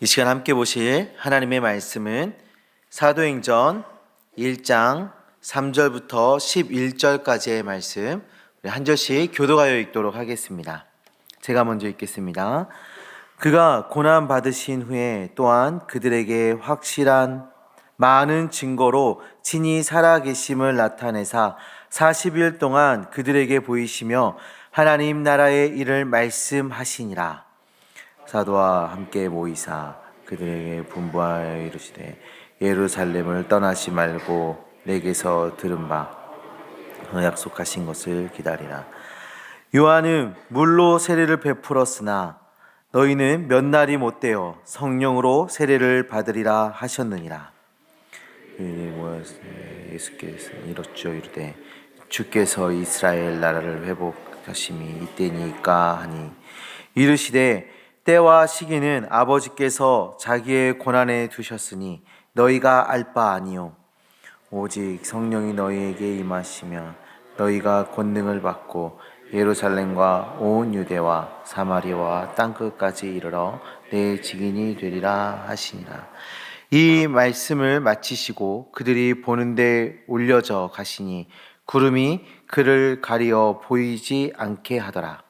이 시간 함께 보실 하나님의 말씀은 사도행전 1장 3절부터 11절까지의 말씀, 우리 한 절씩 교도하여 읽도록 하겠습니다. 제가 먼저 읽겠습니다. 그가 고난 받으신 후에 또한 그들에게 확실한 많은 증거로 친히 살아계심을 나타내사 40일 동안 그들에게 보이시며 하나님 나라의 일을 말씀하시니라. 사도와 함께 모이사 그들에게 분부하여 이르시되 예루살렘을 떠나지 말고 내게서 들은 바 약속하신 것을 기다리라. 요한은 물로 세례를 베풀었으나 너희는 몇 날이 못되어 성령으로 세례를 받으리라 하셨느니라. 예수께서 이렇죠. 이르되 주께서 이스라엘 나라를 회복하심이 이때니까 하니 이르시되 때와 시기는 아버지께서 자기의 권한에 두셨으니 너희가 알 바 아니요 오직 성령이 너희에게 임하시면 너희가 권능을 받고 예루살렘과 온 유대와 사마리아와 땅끝까지 이르러 내 증인이 되리라 하시니라. 이 말씀을 마치시고 그들이 보는데 올려져 가시니 구름이 그를 가리어 보이지 않게 하더라.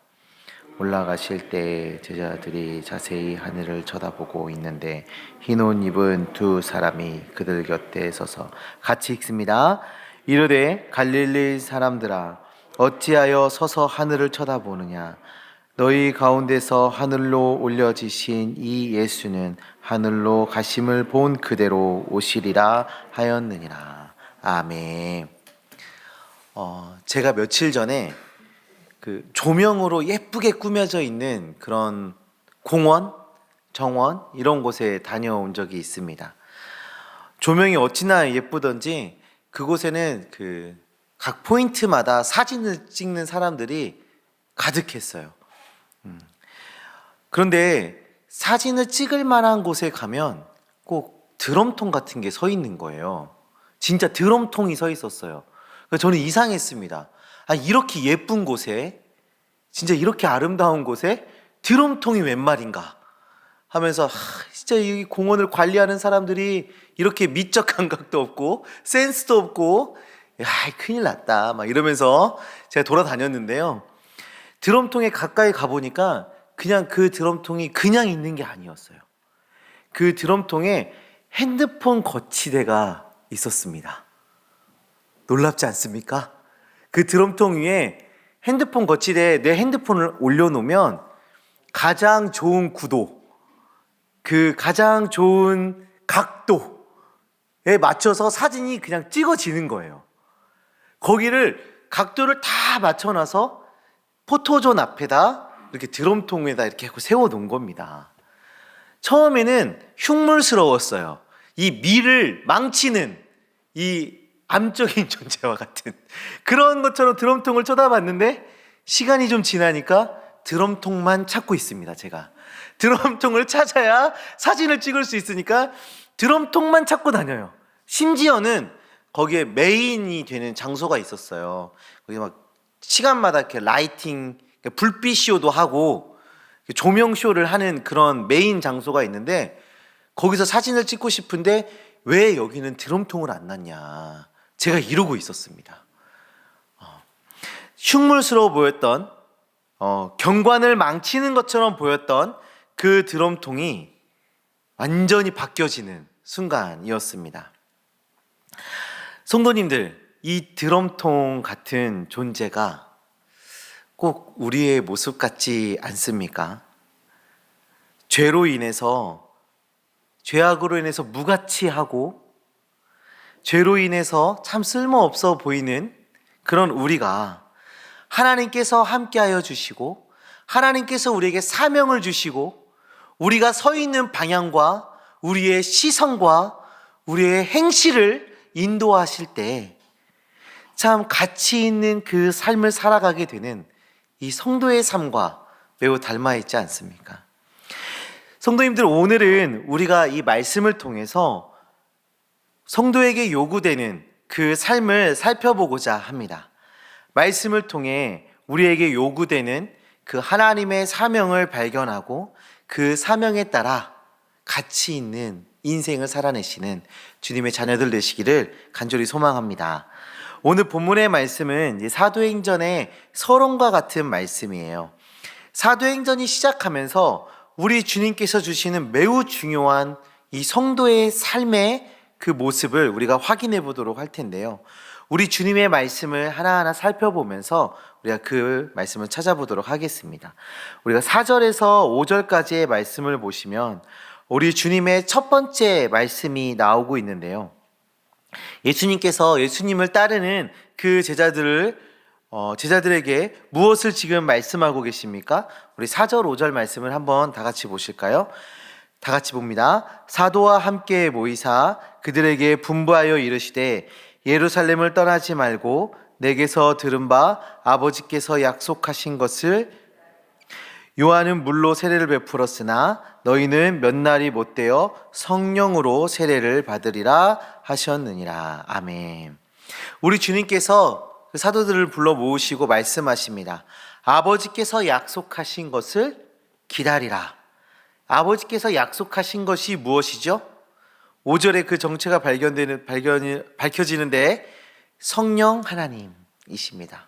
올라가실 때 제자들이 자세히 하늘을 쳐다보고 있는데 흰 옷 입은 두 사람이 그들 곁에 서서 같이 읽습니다. 이르되 갈릴리 사람들아 어찌하여 서서 하늘을 쳐다보느냐. 너희 가운데서 하늘로 올려지신 이 예수는 하늘로 가심을 본 그대로 오시리라 하였느니라. 아멘. 제가 며칠 전에 그 조명으로 예쁘게 꾸며져 있는 그런 공원, 정원 이런 곳에 다녀온 적이 있습니다. 조명이 어찌나 예쁘던지 그곳에는 그 각 포인트마다 사진을 찍는 사람들이 가득했어요. 그런데 사진을 찍을 만한 곳에 가면 꼭 드럼통 같은 게 서 있는 거예요. 진짜 드럼통이 서 있었어요. 그래서 저는 이상했습니다. 이렇게 예쁜 곳에, 진짜 이렇게 아름다운 곳에 드럼통이 웬 말인가 하면서 진짜 이 공원을 관리하는 사람들이 이렇게 미적 감각도 없고 센스도 없고 큰일 났다 막 이러면서 제가 돌아다녔는데요. 드럼통에 가까이 가보니까 그냥 그 드럼통이 그냥 있는 게 아니었어요. 그 드럼통에 핸드폰 거치대가 있었습니다. 놀랍지 않습니까? 그 드럼통 위에 핸드폰 거치대에 내 핸드폰을 올려놓으면 가장 좋은 구도, 그 가장 좋은 각도에 맞춰서 사진이 그냥 찍어지는 거예요. 거기를 각도를 다 맞춰놔서 포토존 앞에다 이렇게 드럼통에다 이렇게 세워놓은 겁니다. 처음에는 흉물스러웠어요. 이 미를 망치는 이 암적인 존재와 같은 그런 것처럼 드럼통을 쳐다봤는데 시간이 좀 지나니까 드럼통만 찾고 있습니다. 제가 드럼통을 찾아야 사진을 찍을 수 있으니까 드럼통만 찾고 다녀요. 심지어는 거기에 메인이 되는 장소가 있었어요. 거기 막 시간마다 이렇게 라이팅, 불빛 쇼도 하고 조명 쇼를 하는 그런 메인 장소가 있는데 거기서 사진을 찍고 싶은데 왜 여기는 드럼통을 안 놨냐, 제가 이러고 있었습니다. 흉물스러워 보였던 경관을 망치는 것처럼 보였던 그 드럼통이 완전히 바뀌어지는 순간이었습니다. 성도님들, 이 드럼통 같은 존재가 꼭 우리의 모습 같지 않습니까? 죄로 인해서, 죄악으로 인해서 무가치하고 죄로 인해서 참 쓸모없어 보이는 그런 우리가 하나님께서 함께하여 주시고 하나님께서 우리에게 사명을 주시고 우리가 서 있는 방향과 우리의 시선과 우리의 행실을 인도하실 때 참 가치 있는 그 삶을 살아가게 되는 이 성도의 삶과 매우 닮아 있지 않습니까? 성도님들, 오늘은 우리가 이 말씀을 통해서 성도에게 요구되는 그 삶을 살펴보고자 합니다. 말씀을 통해 우리에게 요구되는 그 하나님의 사명을 발견하고 그 사명에 따라 가치 있는 인생을 살아내시는 주님의 자녀들 되시기를 간절히 소망합니다. 오늘 본문의 말씀은 사도행전의 서론과 같은 말씀이에요. 사도행전이 시작하면서 우리 주님께서 주시는 매우 중요한 이 성도의 삶의 그 모습을 우리가 확인해 보도록 할 텐데요. 우리 주님의 말씀을 하나하나 살펴보면서 우리가 그 말씀을 찾아보도록 하겠습니다. 우리가 4절에서 5절까지의 말씀을 보시면 우리 주님의 첫 번째 말씀이 나오고 있는데요. 예수님께서 예수님을 따르는 그 제자들에게 무엇을 지금 말씀하고 계십니까? 우리 4절 5절 말씀을 한번 다 같이 보실까요? 다 같이 봅니다. 사도와 함께 모이사 그들에게 분부하여 이르시되 예루살렘을 떠나지 말고 내게서 들은 바 아버지께서 약속하신 것을 요한은 물로 세례를 베풀었으나 너희는 몇 날이 못되어 성령으로 세례를 받으리라 하셨느니라. 아멘. 우리 주님께서 그 사도들을 불러 모으시고 말씀하십니다. 아버지께서 약속하신 것을 기다리라. 아버지께서 약속하신 것이 무엇이죠? 5절에 그 정체가 밝혀지는데 성령 하나님이십니다.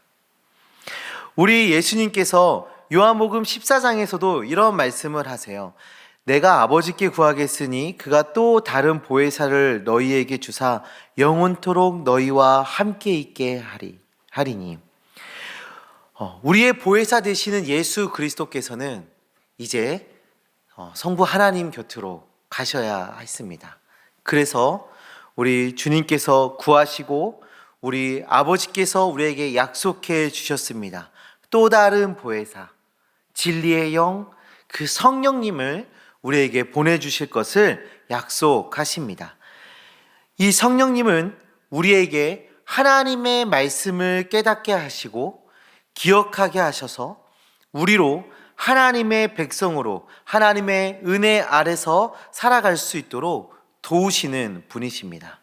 우리 예수님께서 요한복음 14장에서도 이런 말씀을 하세요. 내가 아버지께 구하겠으니 그가 또 다른 보혜사를 너희에게 주사 영원토록 너희와 함께 있게 하리니. 우리의 보혜사 되시는 예수 그리스도께서는 이제 성부 하나님 곁으로 가셔야 했습니다. 그래서 우리 주님께서 구하시고 우리 아버지께서 우리에게 약속해 주셨습니다. 또 다른 보혜사, 진리의 영, 그 성령님을 우리에게 보내주실 것을 약속하십니다. 이 성령님은 우리에게 하나님의 말씀을 깨닫게 하시고 기억하게 하셔서 우리로 하나님의 백성으로 하나님의 은혜 아래서 살아갈 수 있도록 도우시는 분이십니다.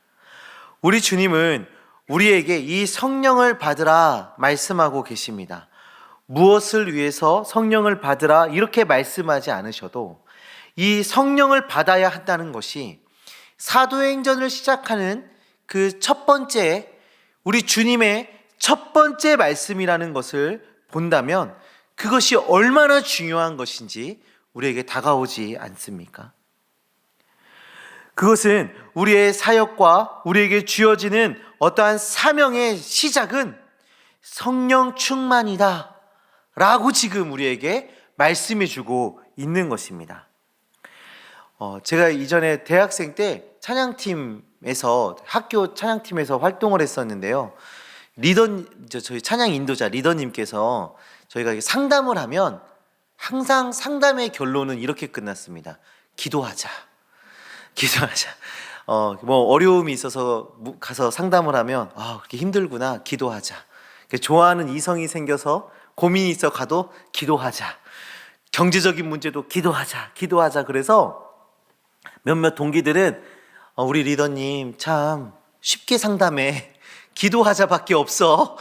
우리 주님은 우리에게 이 성령을 받으라 말씀하고 계십니다. 무엇을 위해서 성령을 받으라 이렇게 말씀하지 않으셔도 이 성령을 받아야 한다는 것이 사도행전을 시작하는 그 첫 번째 우리 주님의 첫 번째 말씀이라는 것을 본다면 그것이 얼마나 중요한 것인지 우리에게 다가오지 않습니까? 그것은 우리의 사역과 우리에게 주어지는 어떠한 사명의 시작은 성령 충만이다 라고 지금 우리에게 말씀해 주고 있는 것입니다. 제가 이전에 대학생 때 찬양팀에서 학교 찬양팀에서 활동을 했었는데요. 저희 찬양 인도자 리더님께서 저희가 상담을 하면 항상 상담의 결론은 이렇게 끝났습니다. 기도하자. 뭐 어려움이 있어서 가서 상담을 하면 그렇게 힘들구나. 기도하자. 좋아하는 이성이 생겨서 고민이 있어 가도 기도하자. 경제적인 문제도 기도하자. 그래서 몇몇 동기들은 우리 리더님 참 쉽게 상담해. 기도하자밖에 없어.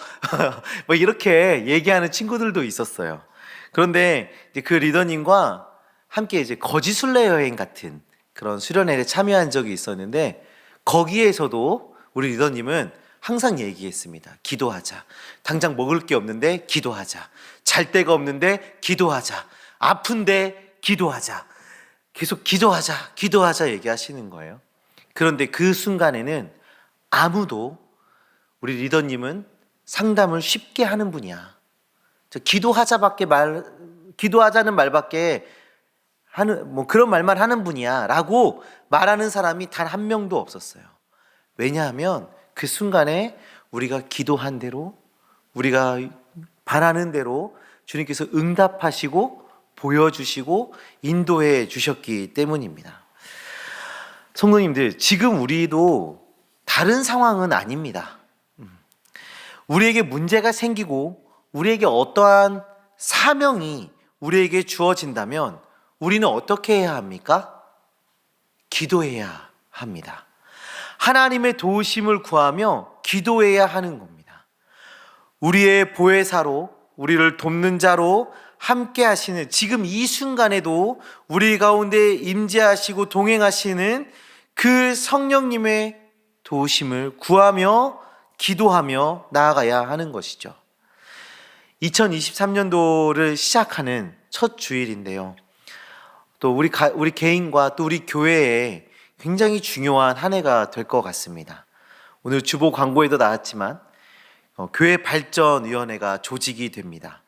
뭐 이렇게 얘기하는 친구들도 있었어요. 그런데 그 리더님과 함께 이제 거지순례 여행 같은 그런 수련회에 참여한 적이 있었는데 거기에서도 우리 리더님은 항상 얘기했습니다. 기도하자. 당장 먹을 게 없는데 기도하자. 잘 데가 없는데 기도하자. 아픈데 기도하자. 계속 기도하자 얘기하시는 거예요. 그런데 그 순간에는 아무도 우리 리더님은 상담을 쉽게 하는 분이야. 기도하자는 말밖에 하는 그런 말만 하는 분이야 라고 말하는 사람이 단 한 명도 없었어요. 왜냐하면 그 순간에 우리가 기도한 대로 우리가 바라는 대로 주님께서 응답하시고 보여주시고 인도해 주셨기 때문입니다. 성도님들, 지금 우리도 다른 상황은 아닙니다. 우리에게 문제가 생기고 우리에게 어떠한 사명이 우리에게 주어진다면 우리는 어떻게 해야 합니까? 기도해야 합니다. 하나님의 도우심을 구하며 기도해야 하는 겁니다. 우리의 보혜사로 우리를 돕는 자로 함께 하시는, 지금 이 순간에도 우리 가운데 임재하시고 동행하시는 그 성령님의 도우심을 구하며 기도하며 나아가야 하는 것이죠. 2023년도를 시작하는 첫 주일인데요. 또 우리 개인과 또 우리 교회에 굉장히 중요한 한 해가 될 것 같습니다. 오늘 주보 광고에도 나왔지만 교회 발전위원회가 조직이 됩니다.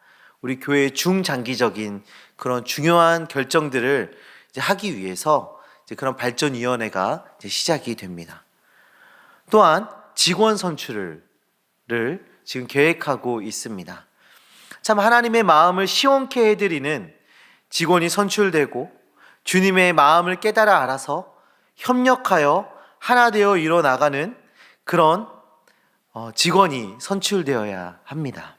우리 교회의 중장기적인 그런 중요한 결정들을 이제 하기 위해서 이제 그런 발전위원회가 이제 시작이 됩니다. 또한 직원 선출을 지금 계획하고 있습니다. 참 하나님의 마음을 시원케 해드리는 직원이 선출되고 주님의 마음을 깨달아 알아서 협력하여 하나 되어 이뤄나가는 그런 직원이 선출되어야 합니다.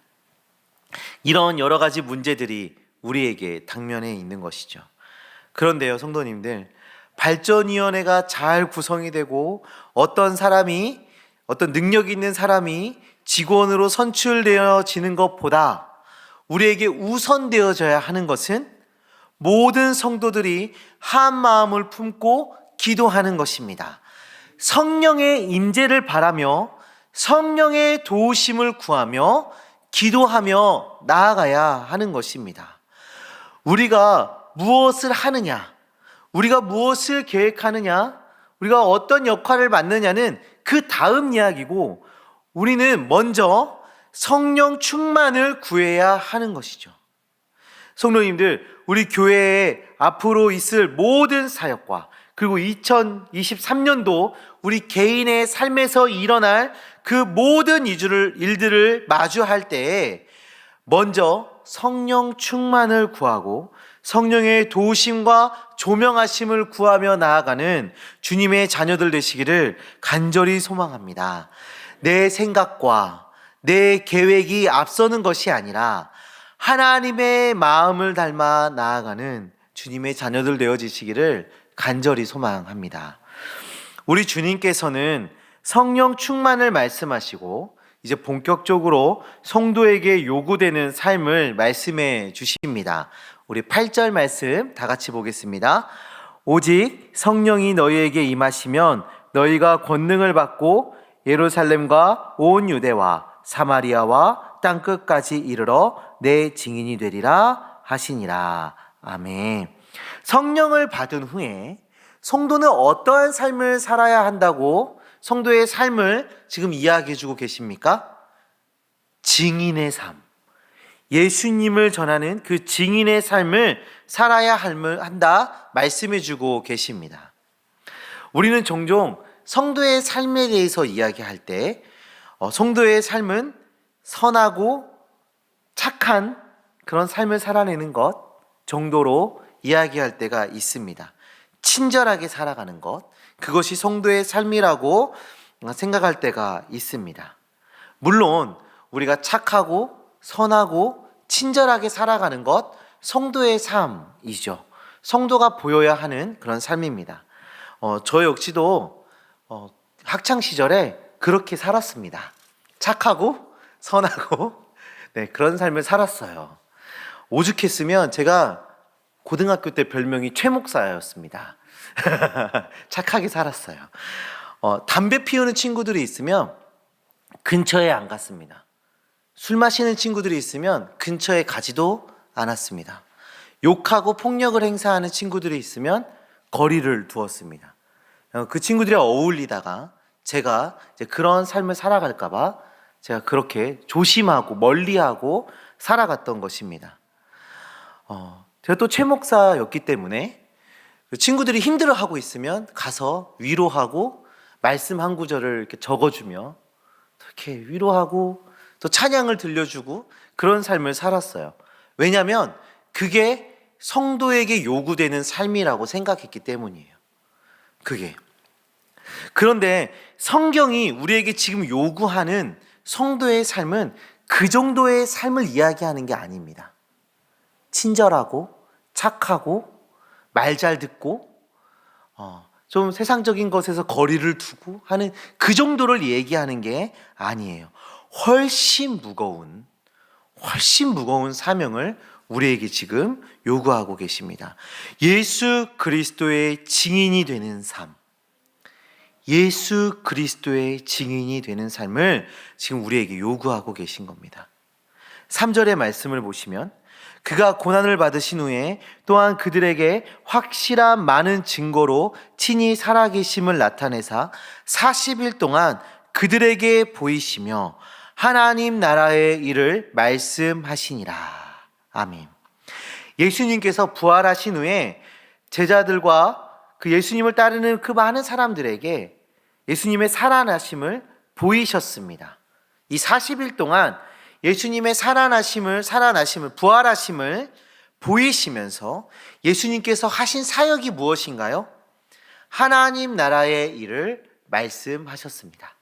이런 여러 가지 문제들이 우리에게 당면에 있는 것이죠. 그런데요, 성도님들, 발전위원회가 잘 구성이 되고 어떤 능력 있는 사람이 직원으로 선출되어지는 것보다 우리에게 우선되어져야 하는 것은 모든 성도들이 한 마음을 품고 기도하는 것입니다. 성령의 임재를 바라며 성령의 도우심을 구하며 기도하며 나아가야 하는 것입니다. 우리가 무엇을 하느냐, 우리가 무엇을 계획하느냐, 우리가 어떤 역할을 맡느냐는 그 다음 이야기고, 우리는 먼저 성령 충만을 구해야 하는 것이죠. 성도님들, 우리 교회에 앞으로 있을 모든 사역과 그리고 2023년도 우리 개인의 삶에서 일어날 그 모든 일들을 마주할 때에 먼저 성령 충만을 구하고 성령의 도우심과 조명하심을 구하며 나아가는 주님의 자녀들 되시기를 간절히 소망합니다. 내 생각과 내 계획이 앞서는 것이 아니라 하나님의 마음을 닮아 나아가는 주님의 자녀들 되어지시기를 간절히 소망합니다. 우리 주님께서는 성령 충만을 말씀하시고 이제 본격적으로 성도에게 요구되는 삶을 말씀해 주십니다. 우리 8절 말씀 다 같이 보겠습니다. 오직 성령이 너희에게 임하시면 너희가 권능을 받고 예루살렘과 온 유대와 사마리아와 땅끝까지 이르러 내 증인이 되리라 하시니라. 아멘. 성령을 받은 후에 성도는 어떠한 삶을 살아야 한다고 성도의 삶을 지금 이야기해 주고 계십니까? 증인의 삶. 예수님을 전하는 그 증인의 삶을 살아야 한다 말씀해 주고 계십니다. 우리는 종종 성도의 삶에 대해서 이야기할 때 성도의 삶은 선하고 착한 그런 삶을 살아내는 것 정도로 이야기할 때가 있습니다. 친절하게 살아가는 것, 그것이 성도의 삶이라고 생각할 때가 있습니다. 물론 우리가 착하고 선하고 친절하게 살아가는 것, 성도의 삶이죠. 성도가 보여야 하는 그런 삶입니다. 저 역시도 학창 시절에 그렇게 살았습니다. 착하고 선하고 그런 삶을 살았어요. 오죽했으면 제가 고등학교 때 별명이 최 목사였습니다. 착하게 살았어요. 담배 피우는 친구들이 있으면 근처에 안 갔습니다. 술 마시는 친구들이 있으면 근처에 가지도 않았습니다. 욕하고 폭력을 행사하는 친구들이 있으면 거리를 두었습니다. 그 친구들이랑 어울리다가 제가 이제 그런 삶을 살아갈까봐 제가 그렇게 조심하고 멀리하고 살아갔던 것입니다. 제가 또 최 목사였기 때문에 친구들이 힘들어하고 있으면 가서 위로하고 말씀 한 구절을 이렇게 적어주며 이렇게 위로하고 또 찬양을 들려주고 그런 삶을 살았어요. 왜냐하면 그게 성도에게 요구되는 삶이라고 생각했기 때문이에요. 그런데 성경이 우리에게 지금 요구하는 성도의 삶은 그 정도의 삶을 이야기하는 게 아닙니다. 친절하고 착하고 말 잘 듣고 좀 세상적인 것에서 거리를 두고 하는 그 정도를 얘기하는 게 아니에요. 훨씬 무거운 사명을 우리에게 지금 요구하고 계십니다. 예수 그리스도의 증인이 되는 삶, 예수 그리스도의 증인이 되는 삶을 지금 우리에게 요구하고 계신 겁니다. 3절의 말씀을 보시면 그가 고난을 받으신 후에 또한 그들에게 확실한 많은 증거로 친히 살아계심을 나타내사 40일 동안 그들에게 보이시며 하나님 나라의 일을 말씀하시니라. 아멘. 예수님께서 부활하신 후에 제자들과 그 예수님을 따르는 그 많은 사람들에게 예수님의 살아나심을 보이셨습니다. 이 40일 동안 예수님의 살아나심을, 부활하심을 보이시면서 예수님께서 하신 사역이 무엇인가요? 하나님 나라의 일을 말씀하셨습니다.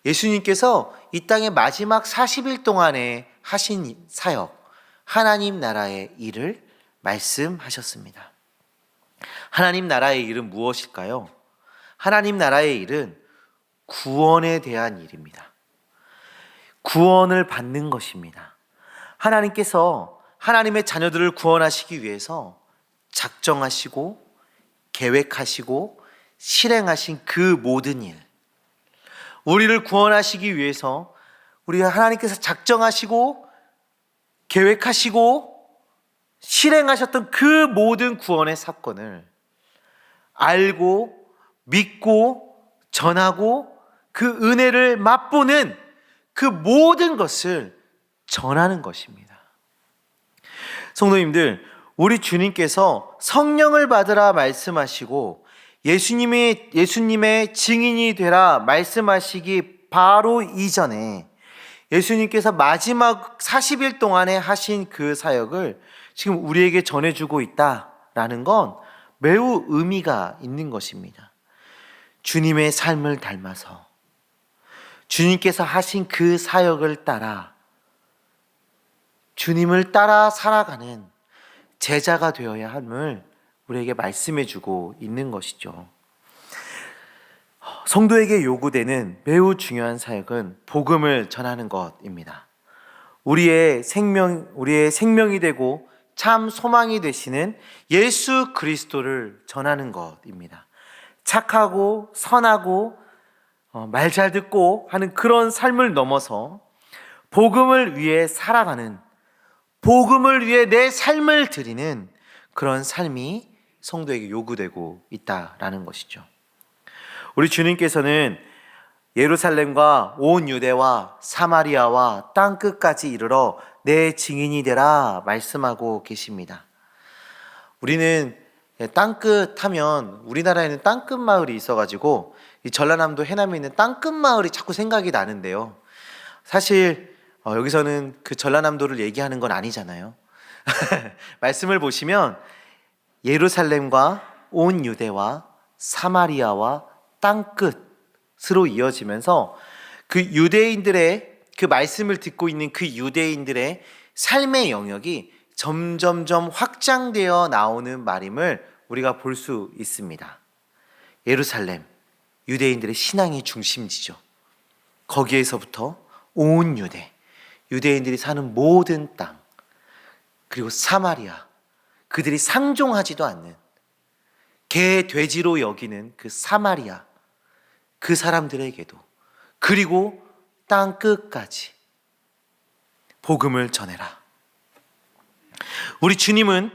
예수님께서 이 땅의 마지막 40일 동안에 하신 사역, 하나님 나라의 일을 말씀하셨습니다. 하나님 나라의 일은 무엇일까요? 하나님 나라의 일은 구원에 대한 일입니다. 구원을 받는 것입니다. 하나님께서 하나님의 자녀들을 구원하시기 위해서 작정하시고 계획하시고 실행하신 그 모든 일, 우리를 구원하시기 위해서 우리가 하나님께서 작정하시고 계획하시고 실행하셨던 그 모든 구원의 사건을 알고 믿고 전하고 그 은혜를 맛보는 그 모든 것을 전하는 것입니다. 성도님들, 우리 주님께서 성령을 받으라 말씀하시고 예수님의 증인이 되라 말씀하시기 바로 이전에 예수님께서 마지막 40일 동안에 하신 그 사역을 지금 우리에게 전해주고 있다라는 건 매우 의미가 있는 것입니다. 주님의 삶을 닮아서 주님께서 하신 그 사역을 따라 주님을 따라 살아가는 제자가 되어야 함을 우리에게 말씀해 주고 있는 것이죠. 성도에게 요구되는 매우 중요한 사역은 복음을 전하는 것입니다. 우리의 생명이 되고 참 소망이 되시는 예수 그리스도를 전하는 것입니다. 착하고 선하고 말 잘 듣고 하는 그런 삶을 넘어서 복음을 위해 살아가는, 복음을 위해 내 삶을 드리는 그런 삶이 성도에게 요구되고 있다라는 것이죠. 우리 주님께서는 예루살렘과 온 유대와 사마리아와 땅끝까지 이르러 내 증인이 되라 말씀하고 계십니다. 우리는 땅끝 하면 우리나라에는 땅끝 마을이 있어가지고 이 전라남도 해남에 있는 땅끝 마을이 자꾸 생각이 나는데요. 사실 여기서는 그 전라남도를 얘기하는 건 아니잖아요. 말씀을 보시면 예루살렘과 온 유대와 사마리아와 땅끝으로 이어지면서 그 유대인들의 그 말씀을 듣고 있는 그 유대인들의 삶의 영역이 점점점 확장되어 나오는 말임을 우리가 볼 수 있습니다. 예루살렘, 유대인들의 신앙의 중심지죠. 거기에서부터 온 유대인들이 사는 모든 땅, 그리고 사마리아, 그들이 상종하지도 않는 개, 돼지로 여기는 그 사마리아, 그 사람들에게도, 그리고 땅 끝까지 복음을 전해라. 우리 주님은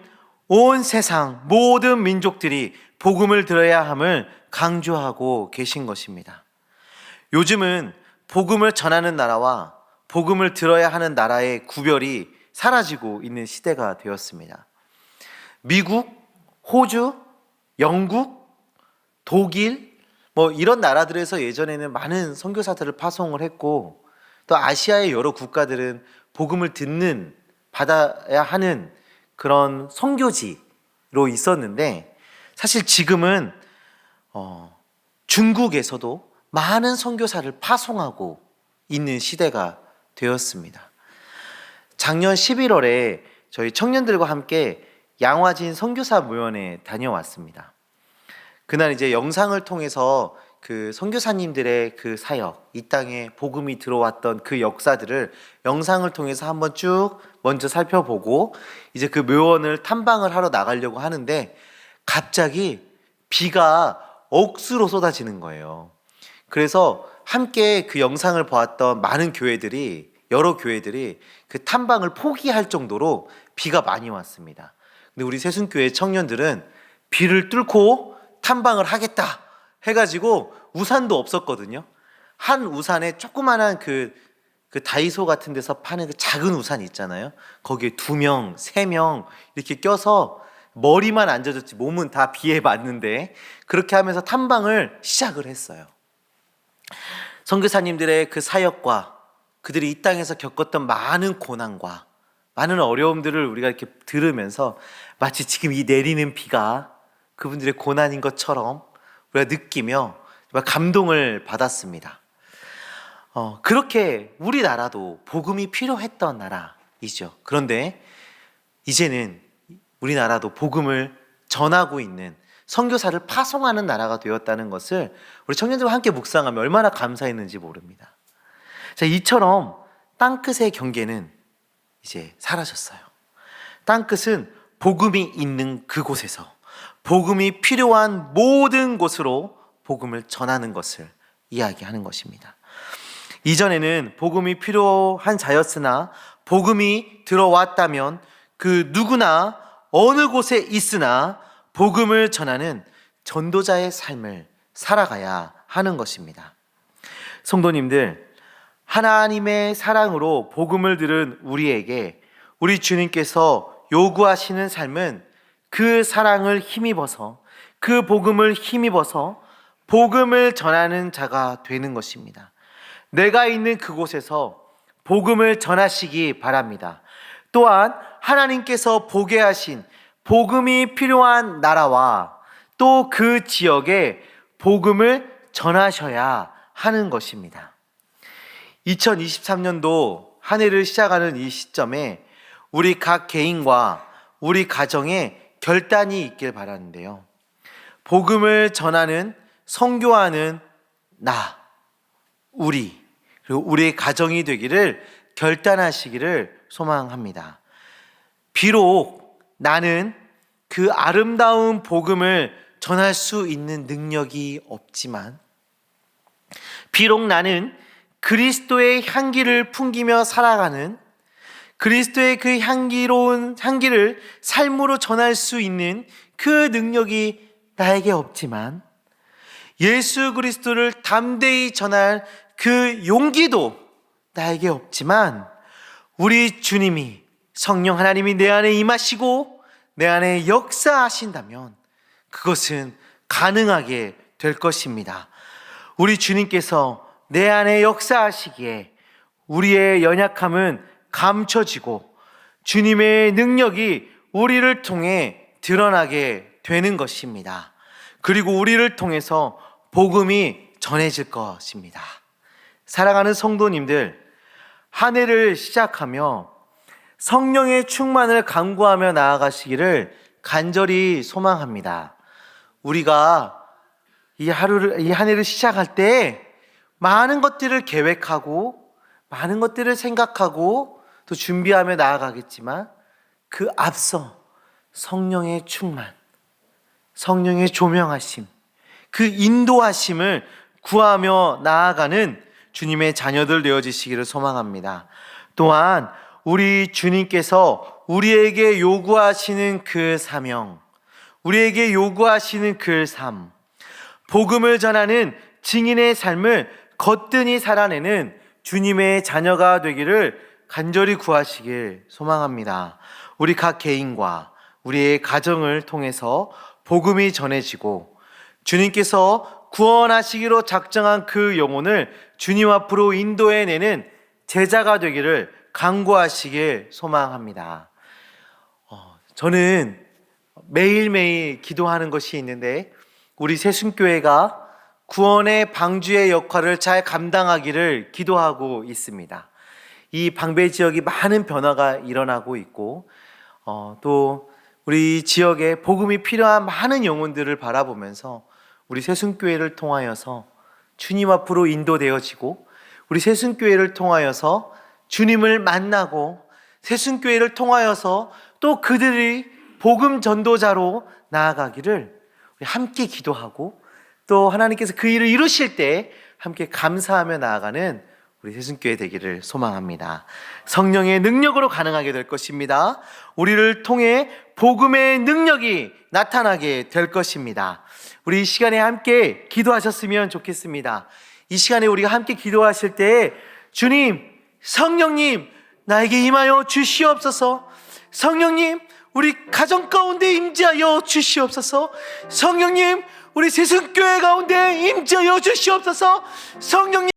온 세상 모든 민족들이 복음을 들어야 함을 강조하고 계신 것입니다. 요즘은 복음을 전하는 나라와 복음을 들어야 하는 나라의 구별이 사라지고 있는 시대가 되었습니다. 미국, 호주, 영국, 독일 이런 나라들에서 예전에는 많은 선교사들을 파송을 했고, 또 아시아의 여러 국가들은 복음을 받아야 하는 그런 선교지로 있었는데, 사실 지금은 중국에서도 많은 선교사를 파송하고 있는 시대가 되었습니다. 작년 11월에 저희 청년들과 함께 양화진 선교사 모연에 다녀왔습니다. 그날 이제 영상을 통해서 그 선교사님들의 그 사역, 이 땅에 복음이 들어왔던 그 역사들을 영상을 통해서 한번 쭉 먼저 살펴보고 이제 그 묘원을 탐방을 하러 나가려고 하는데 갑자기 비가 억수로 쏟아지는 거예요. 그래서 함께 그 영상을 보았던 많은 교회들이, 여러 교회들이 그 탐방을 포기할 정도로 비가 많이 왔습니다. 근데 우리 새순교회 청년들은 비를 뚫고 탐방을 하겠다 해가지고 우산도 없었거든요. 한 우산에 조그만한 그 다이소 같은 데서 파는 그 작은 우산 있잖아요. 거기에 2명, 3명 이렇게 껴서 머리만 안 젖었지 몸은 다 비에 맞는데 그렇게 하면서 탐방을 시작을 했어요. 선교사님들의 그 사역과 그들이 이 땅에서 겪었던 많은 고난과 많은 어려움들을 우리가 이렇게 들으면서 마치 지금 이 내리는 비가 그분들의 고난인 것처럼 우리가 느끼며 감동을 받았습니다. 그렇게 우리나라도 복음이 필요했던 나라이죠. 그런데 이제는 우리나라도 복음을 전하고 있는 선교사를 파송하는 나라가 되었다는 것을 우리 청년들과 함께 묵상하며 얼마나 감사했는지 모릅니다. 자, 이처럼 땅끝의 경계는 이제 사라졌어요. 땅끝은 복음이 있는 그곳에서 복음이 필요한 모든 곳으로 복음을 전하는 것을 이야기하는 것입니다. 이전에는 복음이 필요한 자였으나 복음이 들어왔다면 그 누구나 어느 곳에 있으나 복음을 전하는 전도자의 삶을 살아가야 하는 것입니다. 성도님들, 하나님의 사랑으로 복음을 들은 우리에게 우리 주님께서 요구하시는 삶은 그 사랑을 힘입어서, 그 복음을 힘입어서 복음을 전하는 자가 되는 것입니다. 내가 있는 그곳에서 복음을 전하시기 바랍니다. 또한 하나님께서 보게 하신 복음이 필요한 나라와 또 그 지역에 복음을 전하셔야 하는 것입니다. 2023년도 한 해를 시작하는 이 시점에 우리 각 개인과 우리 가정에 결단이 있길 바라는데요. 복음을 전하는, 선교하는 나, 우리, 그리고 우리의 가정이 되기를 결단하시기를 소망합니다. 비록 나는 그 아름다운 복음을 전할 수 있는 능력이 없지만, 비록 나는 그리스도의 향기를 풍기며 살아가는, 그리스도의 그 향기로운 향기를 삶으로 전할 수 있는 그 능력이 나에게 없지만, 예수 그리스도를 담대히 전할 그 용기도 나에게 없지만, 우리 주님이, 성령 하나님이 내 안에 임하시고 내 안에 역사하신다면 그것은 가능하게 될 것입니다. 우리 주님께서 내 안에 역사하시기에 우리의 연약함은 감춰지고 주님의 능력이 우리를 통해 드러나게 되는 것입니다. 그리고 우리를 통해서 복음이 전해질 것입니다. 사랑하는 성도님들, 한 해를 시작하며 성령의 충만을 간구하며 나아가시기를 간절히 소망합니다. 우리가 이 한 해를 시작할 때 많은 것들을 계획하고 많은 것들을 생각하고 또 준비하며 나아가겠지만 그 앞서 성령의 충만, 성령의 조명하심, 그 인도하심을 구하며 나아가는 주님의 자녀들 되어지시기를 소망합니다. 또한 우리 주님께서 우리에게 요구하시는 그 사명, 우리에게 요구하시는 그 삶, 복음을 전하는 증인의 삶을 거뜬히 살아내는 주님의 자녀가 되기를 간절히 구하시길 소망합니다. 우리 각 개인과 우리의 가정을 통해서 복음이 전해지고 주님께서 구원하시기로 작정한 그 영혼을 주님 앞으로 인도해내는 제자가 되기를 간구하시길 소망합니다. 저는 매일매일 기도하는 것이 있는데 우리 새순교회가 구원의 방주의 역할을 잘 감당하기를 기도하고 있습니다. 이 방배 지역이 많은 변화가 일어나고 있고 또 우리 지역에 복음이 필요한 많은 영혼들을 바라보면서 우리 새순교회를 통하여서 주님 앞으로 인도되어지고 우리 새순교회를 통하여서 주님을 만나고 새순교회를 통하여서 또 그들이 복음 전도자로 나아가기를 우리 함께 기도하고 또 하나님께서 그 일을 이루실 때 함께 감사하며 나아가는 우리 새순교회 되기를 소망합니다. 성령의 능력으로 가능하게 될 것입니다. 우리를 통해 복음의 능력이 나타나게 될 것입니다. 우리 이 시간에 함께 기도하셨으면 좋겠습니다. 이 시간에 우리가 함께 기도하실 때 주님, 성령님 나에게 임하여 주시옵소서. 성령님 우리 가정 가운데 임재하여 주시옵소서. 성령님 우리 새순교회 가운데 임재하여 주시옵소서. 성령님